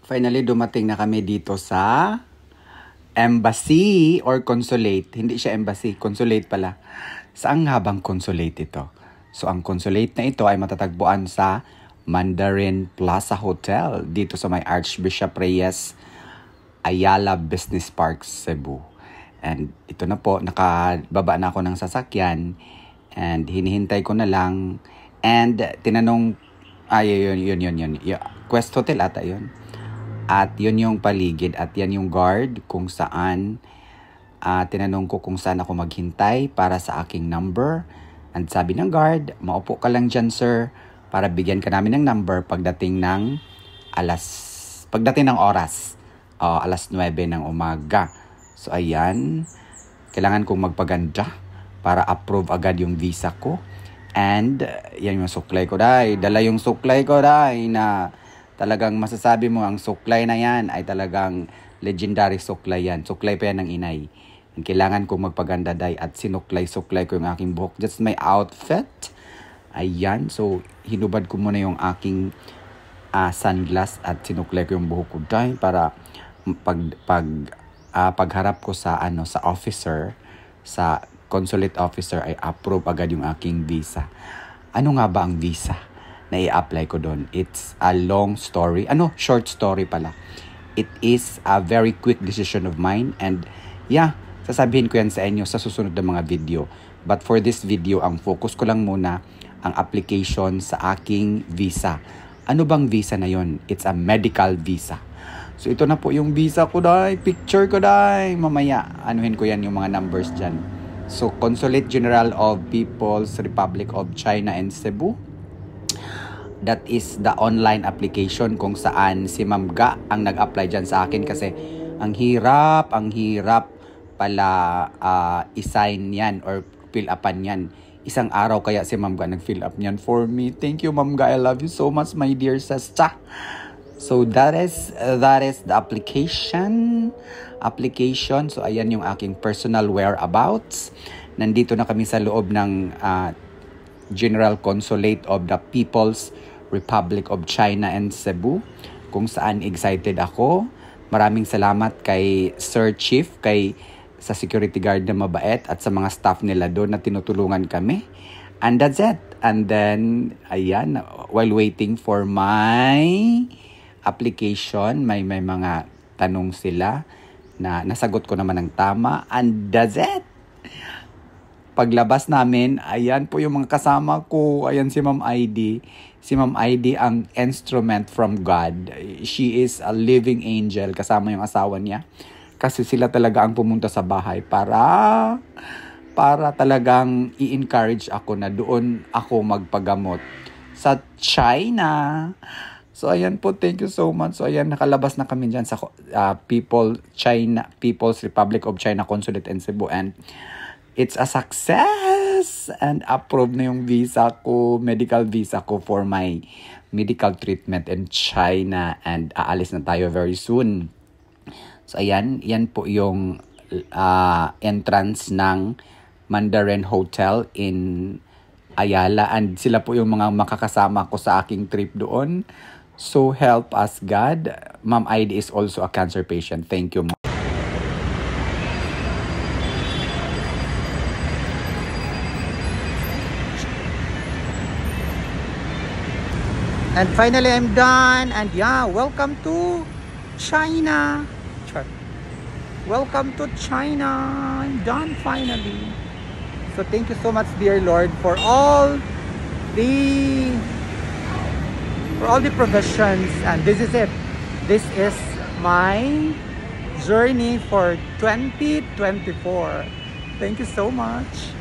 Finally, dumating na kami dito sa embassy or consulate. Hindi siya embassy, consulate pala. Saan nga bang consulate ito? So, ang consulate na ito ay matatagpuan sa Mandarin Plaza Hotel dito sa may Archbishop Reyes Ayala Business Park, Cebu. And ito na po, nakababa na ako ng sasakyan and hinihintay ko na lang. And tinanong, yun. Quest Hotel ata yun. At yun yung paligid at yan yung guard kung saan tinanong ko kung saan ako maghintay para sa aking number. And sabi ng guard, maupo ka lang dyan sir para bigyan ka namin ng number pagdating ng oras. Alas 9 ng umaga. So ayan, kailangan kong magpaganda para approve agad yung visa ko. And yan yung suklay ko dahil. Dala yung suklay ko dahil na talagang masasabi mo ang suklay na yan ay talagang legendary suklay yan. Suklay pa yan ng inay. And kailangan kong magpaganda dahil at sinuklay-suklay ko yung aking buhok. Just my outfit. Ayan. So, hinubad ko muna yung aking sunglass at sinuklay ko yung buhok ko dahil para pagharap ko sa officer, sa consulate officer ay approve agad yung aking visa. Ano nga ba ang visa na i-apply ko doon? It's a long story. Short story pala. It is a very quick decision of mine. And yeah, sasabihin ko yan sa inyo sa susunod na mga video. But for this video, ang focus ko lang muna ang application sa aking visa. Ano bang visa na yon? It's a medical visa. So ito na po yung visa ko dahil. Picture ko dahil. Mamaya, anuhin ko yan yung mga numbers dyan. So, Consulate General of People's Republic of China and Cebu. That is the online application kung saan si Ma'am Ga ang nag-apply dyan sa akin kasi ang hirap pala i-sign yan or fill upan yan. Isang araw kaya si Ma'am Ga nag-fill up yan for me. Thank you Ma'am Ga, I love you so much my dear sister. So that is the application. So ayan yung aking personal whereabouts. Nandito na kami sa loob ng General Consulate of the People's Republic of China and Cebu, kung saan excited ako. Maraming salamat kay Sir Chief, sa security guard na mabait at sa mga staff nila doon na tinutulungan kami. And that's it. And then, ayan, while waiting for my application, may mga tanong sila na nasagot ko naman ng tama. And that's it. Paglabas namin, ayan po yung mga kasama ko. Ayan si Ma'am ID. Si Ma'am ID ang instrument from God. She is a living angel kasama yung asawa niya. Kasi sila talaga ang pumunta sa bahay para talagang i-encourage ako na doon ako magpagamot sa China. So ayan po, thank you so much. So ayan, nakalabas na kami dyan sa People's Republic of China Consulate in Cebu. And it's a success and approved na yung visa ko, medical visa ko for my medical treatment in China and aalis na tayo very soon. So ayan, yan po yung entrance ng Mandarin Hotel in Ayala and sila po yung mga makakasama ko sa aking trip doon. So help us God. Ma'am ID is also a cancer patient. Thank you. And finally, I'm done. And yeah, welcome to China. Welcome to China. I'm done finally. So thank you so much, dear Lord, for all the provisions. And this is it. This is my journey for 2024. Thank you so much.